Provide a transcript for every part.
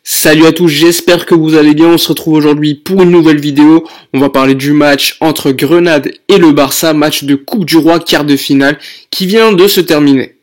Salut à tous, j'espère que vous allez bien. On se retrouve aujourd'hui pour une nouvelle vidéo. On va parler du match entre Grenade et le Barça, match de Coupe du Roi quart de finale qui vient de se terminer.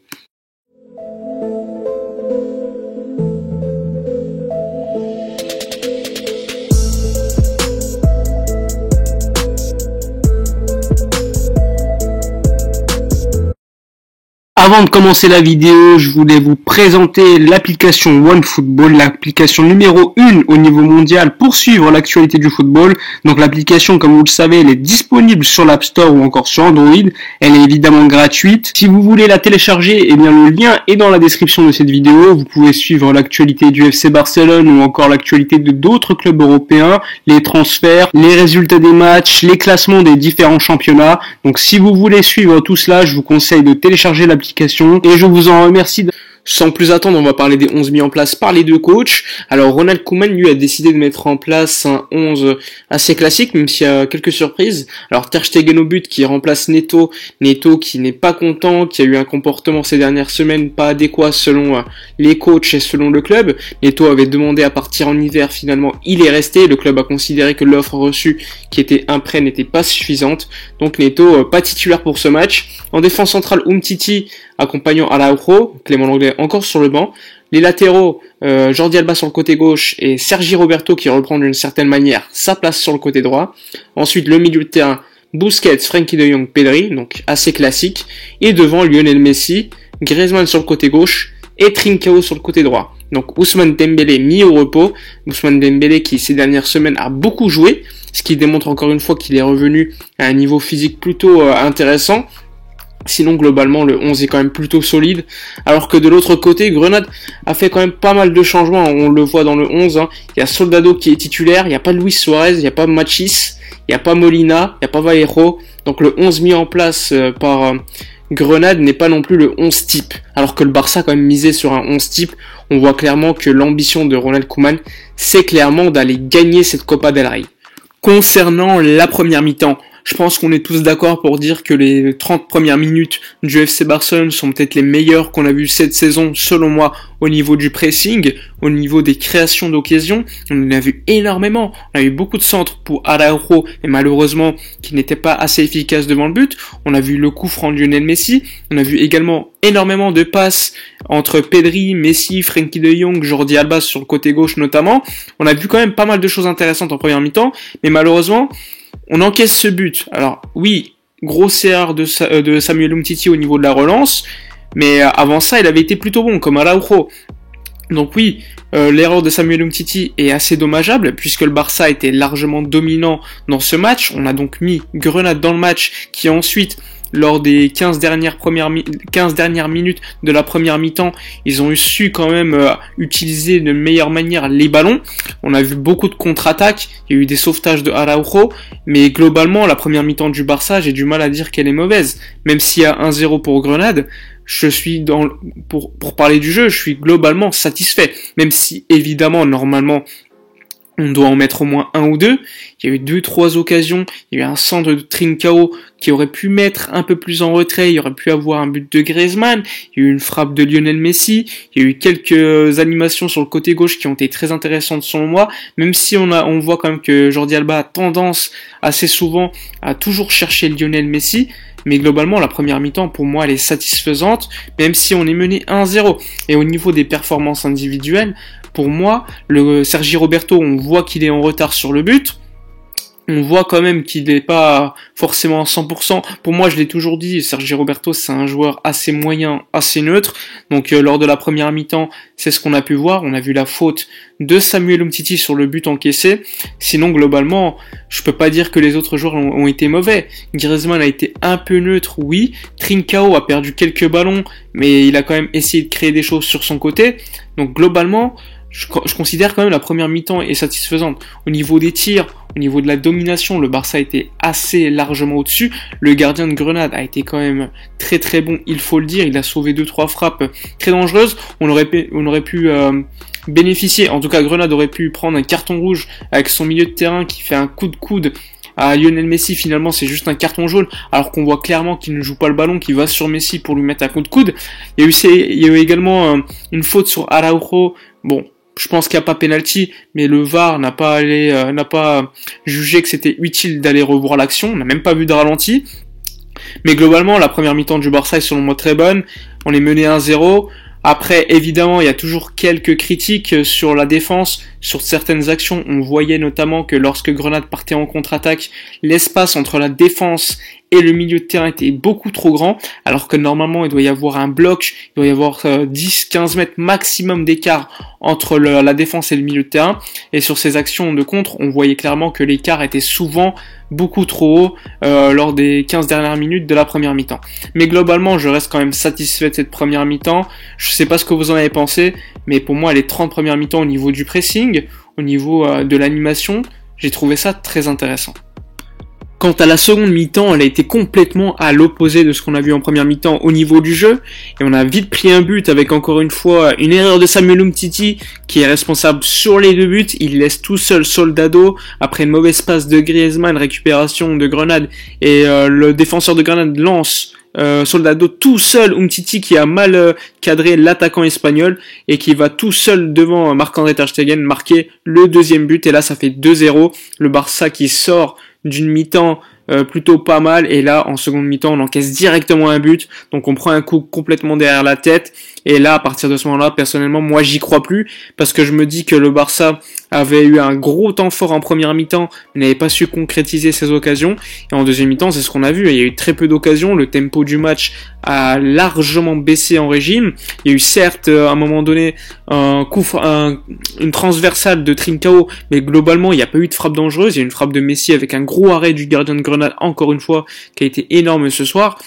Avant de commencer la vidéo, je voulais vous présenter l'application OneFootball, l'application numéro 1 au niveau mondial pour suivre l'actualité du football. Donc l'application, comme vous le savez, elle est disponible sur l'App Store ou encore sur Android. Elle est évidemment gratuite. Si vous voulez la télécharger, eh bien le lien est dans la description de cette vidéo. Vous pouvez suivre l'actualité du FC Barcelone ou encore l'actualité de d'autres clubs européens, les transferts, les résultats des matchs, les classements des différents championnats. Donc si vous voulez suivre tout cela, je vous conseille de télécharger l'application et je vous en remercie. Sans plus attendre, on va parler des 11 mis en place par les deux coachs. Alors Ronald Koeman, lui, a décidé de mettre en place un 11 assez classique, même s'il y a quelques surprises. Alors Ter Stegen au but qui remplace Neto qui n'est pas content, qui a eu un comportement ces dernières semaines pas adéquat selon les coachs et selon le club. Neto avait demandé à partir en hiver, finalement il est resté. Le club a considéré que l'offre reçue qui était un prêt n'était pas suffisante. Donc Neto pas titulaire pour ce match. En défense centrale, Umtiti accompagnant Araujo, Clément Lenglet encore sur le banc. Les latéraux, Jordi Alba sur le côté gauche et Sergi Roberto qui reprend d'une certaine manière sa place sur le côté droit. Ensuite, le milieu de terrain, Busquets, Frenkie de Jong, Pedri, donc assez classique. Et devant, Lionel Messi, Griezmann sur le côté gauche et Trincao sur le côté droit. Donc Ousmane Dembélé mis au repos. Ousmane Dembélé qui ces dernières semaines a beaucoup joué, ce qui démontre encore une fois qu'il est revenu à un niveau physique plutôt intéressant. Sinon, globalement, le 11 est quand même plutôt solide. Alors que de l'autre côté, Grenade a fait quand même pas mal de changements. On le voit dans le 11. Il y a Soldado qui est titulaire. Il n'y a pas Luis Suarez. Il n'y a pas Machis. Il n'y a pas Molina. Il n'y a pas Vallejo. Donc le 11 mis en place par Grenade n'est pas non plus le 11 type. Alors que le Barça a quand même misé sur un 11 type. On voit clairement que l'ambition de Ronald Koeman, c'est clairement d'aller gagner cette Copa del Rey. Concernant la première mi-temps, je pense qu'on est tous d'accord pour dire que les 30 premières minutes du FC Barcelone sont peut-être les meilleures qu'on a vues cette saison, selon moi, au niveau du pressing, au niveau des créations d'occasions. On en a vu énormément. On a eu beaucoup de centres pour Araujo, et malheureusement, qui n'était pas assez efficace devant le but. On a vu le coup franc de Lionel Messi. On a vu également énormément de passes entre Pedri, Messi, Frenkie de Jong, Jordi Alba sur le côté gauche notamment. On a vu quand même pas mal de choses intéressantes en première mi-temps, mais malheureusement, on encaisse ce but. Alors oui, grosse erreur de Samuel Umtiti au niveau de la relance, mais avant ça, il avait été plutôt bon, comme Araujo. Donc oui, l'erreur de Samuel Umtiti est assez dommageable, puisque le Barça était largement dominant dans ce match. On a donc mis Grenade dans le match, qui ensuite, lors des 15 dernières minutes de la première mi-temps, ils ont su quand même utiliser de meilleure manière les ballons. On a vu beaucoup de contre-attaques, il y a eu des sauvetages de Araujo, mais globalement, la première mi-temps du Barça, j'ai du mal à dire qu'elle est mauvaise. Même s'il y a 1-0 pour Grenade, je suis pour parler du jeu, je suis globalement satisfait. Même si, évidemment, normalement, on doit en mettre au moins un ou deux. Il y a eu 2-3 occasions. Il y a eu un centre de Trincao qui aurait pu mettre un peu plus en retrait. Il y aurait pu avoir un but de Griezmann. Il y a eu une frappe de Lionel Messi. Il y a eu quelques animations sur le côté gauche qui ont été très intéressantes selon moi. Même si on voit quand même que Jordi Alba a tendance assez souvent à toujours chercher Lionel Messi. Mais globalement, la première mi-temps, pour moi, elle est satisfaisante, même si on est mené 1-0. Et au niveau des performances individuelles, pour moi, le Sergi Roberto, on voit qu'il est en retard sur le but. On voit quand même qu'il n'est pas forcément à 100%. Pour moi, je l'ai toujours dit, Sergi Roberto, c'est un joueur assez moyen, assez neutre. Donc, lors de la première mi-temps, c'est ce qu'on a pu voir. On a vu la faute de Samuel Umtiti sur le but encaissé. Sinon, globalement, je peux pas dire que les autres joueurs ont été mauvais. Griezmann a été un peu neutre, oui. Trincao a perdu quelques ballons, mais il a quand même essayé de créer des choses sur son côté. Donc, globalement, je considère quand même la première mi-temps est satisfaisante. Au niveau des tirs, au niveau de la domination, le Barça était assez largement au-dessus. Le gardien de Grenade a été quand même très très bon, il faut le dire. Il a sauvé 2-3 frappes très dangereuses. On aurait pu bénéficier, en tout cas Grenade aurait pu prendre un carton rouge avec son milieu de terrain qui fait un coup de coude à Lionel Messi. Finalement c'est juste un carton jaune, alors qu'on voit clairement qu'il ne joue pas le ballon, qu'il va sur Messi pour lui mettre un coup de coude. Il y a eu également une faute sur Araujo. Bon, je pense qu'il n'y a pas penalty, mais le VAR n'a pas jugé que c'était utile d'aller revoir l'action. On n'a même pas vu de ralenti. Mais globalement, la première mi-temps du Barça est selon moi très bonne. On est mené 1-0. Après, évidemment, il y a toujours quelques critiques sur la défense, sur certaines actions. On voyait notamment que lorsque Grenade partait en contre-attaque, l'espace entre la défense et le milieu de terrain était beaucoup trop grand, alors que normalement il doit y avoir un bloc, il doit y avoir 10-15 mètres maximum d'écart entre la défense et le milieu de terrain, et sur ces actions de contre, on voyait clairement que l'écart était souvent beaucoup trop haut lors des 15 dernières minutes de la première mi-temps. Mais globalement, je reste quand même satisfait de cette première mi-temps. Je sais pas ce que vous en avez pensé, mais pour moi les 30 premières mi-temps au niveau du pressing, au niveau de l'animation, j'ai trouvé ça très intéressant. Quant à la seconde mi-temps, elle a été complètement à l'opposé de ce qu'on a vu en première mi-temps au niveau du jeu. Et on a vite pris un but avec encore une fois une erreur de Samuel Umtiti qui est responsable sur les 2 buts. Il laisse tout seul Soldado après une mauvaise passe de Griezmann, récupération de Grenade. Et le défenseur de Grenade lance Soldado tout seul, Umtiti qui a mal cadré l'attaquant espagnol et qui va tout seul devant Marc-André ter Stegen marquer le deuxième but. Et là, ça fait 2-0. Le Barça qui sort d'une mi-temps plutôt pas mal, et là en seconde mi-temps on encaisse directement un but, donc on prend un coup complètement derrière la tête, et là à partir de ce moment-là, personnellement moi j'y crois plus, parce que je me dis que le Barça avait eu un gros temps fort en première mi-temps, mais n'avait pas su concrétiser ses occasions, et en deuxième mi-temps c'est ce qu'on a vu, il y a eu très peu d'occasions, le tempo du match a largement baissé en régime, il y a eu certes à un moment donné une transversale de Trincao, mais globalement il n'y a pas eu de frappe dangereuse, il y a eu une frappe de Messi avec un gros arrêt du gardien de Grenade, encore une fois, qui a été énorme ce soir.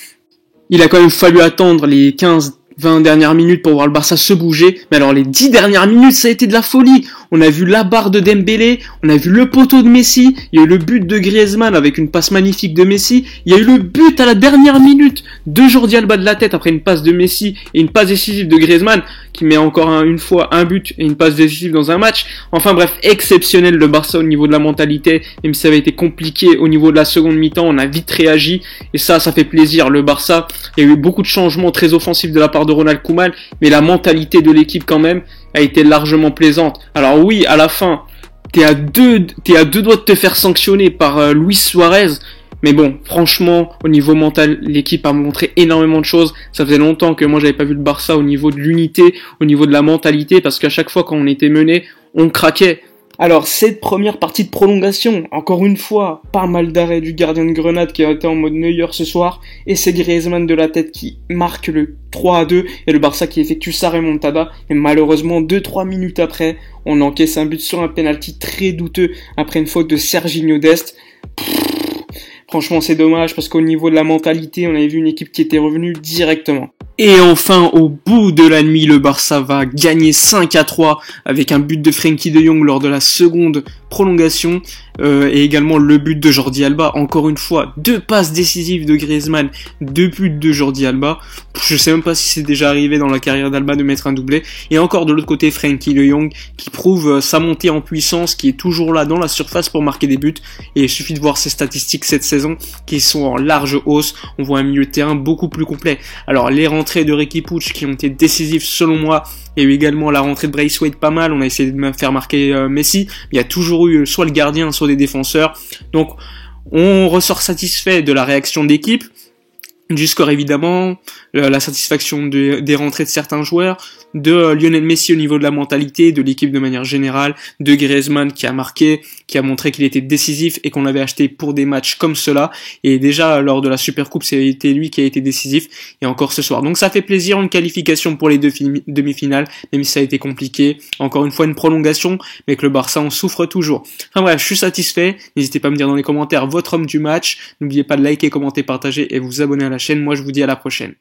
Il a quand même fallu attendre les 15-20 dernières minutes pour voir le Barça se bouger, mais alors les 10 dernières minutes ça a été de la folie. On a vu la barre de Dembélé, on a vu le poteau de Messi, il y a eu le but de Griezmann avec une passe magnifique de Messi, il y a eu le but à la dernière minute de Jordi Alba de la tête après une passe de Messi et une passe décisive de Griezmann qui met encore une fois un but et une passe décisive dans un match. Enfin bref, exceptionnel le Barça au niveau de la mentalité, même si ça avait été compliqué au niveau de la seconde mi-temps, on a vite réagi et ça fait plaisir. Le Barça, il y a eu beaucoup de changements très offensifs de la part de Ronald Koeman, mais la mentalité de l'équipe quand même a été largement plaisante. Alors oui, à la fin, t'es à deux doigts de te faire sanctionner par Luis Suarez, mais bon, franchement, au niveau mental, l'équipe a montré énormément de choses. Ça faisait longtemps que moi j'avais pas vu le Barça au niveau de l'unité, au niveau de la mentalité, parce qu'à chaque fois quand on était mené, on craquait. Alors, cette première partie de prolongation, encore une fois, pas mal d'arrêts du gardien de Grenade qui a été en mode Neuer ce soir, et c'est Griezmann de la tête qui marque le 3-2, et le Barça qui effectue sa remontada, et malheureusement, 2-3 minutes après, on encaisse un but sur un penalty très douteux, après une faute de Serginho Dest. Franchement, c'est dommage, parce qu'au niveau de la mentalité, on avait vu une équipe qui était revenue directement. Et enfin, au bout de la nuit, le Barça va gagner 5-3 avec un but de Frenkie de Jong lors de la seconde prolongation et également le but de Jordi Alba. Encore une fois, 2 passes décisives de Griezmann, 2 buts de Jordi Alba. Je sais même pas si c'est déjà arrivé dans la carrière d'Alba de mettre un doublé. Et encore de l'autre côté, Frenkie de Jong qui prouve sa montée en puissance, qui est toujours là dans la surface pour marquer des buts. Et il suffit de voir ses statistiques cette saison qui sont en large hausse. On voit un milieu de terrain beaucoup plus complet. Alors les rentrées de Riqui Puig qui ont été décisives selon moi. Il y a eu également la rentrée de Braithwaite pas mal. On a essayé de me faire marquer Messi. Il y a toujours eu soit le gardien, soit des défenseurs. Donc on ressort satisfait de la réaction d'équipe. Du score évidemment, la satisfaction des rentrées de certains joueurs, de Lionel Messi au niveau de la mentalité, de l'équipe de manière générale, de Griezmann qui a marqué, qui a montré qu'il était décisif et qu'on l'avait acheté pour des matchs comme cela. Et déjà lors de la Supercoupe, c'était lui qui a été décisif et encore ce soir. Donc ça fait plaisir, une qualification pour les deux demi-finales, même si ça a été compliqué. Encore une fois une prolongation, mais que le Barça en souffre toujours. Enfin bref, je suis satisfait. N'hésitez pas à me dire dans les commentaires votre homme du match. N'oubliez pas de liker, commenter, partager et vous abonner à la chaîne. Moi je vous dis à la prochaine.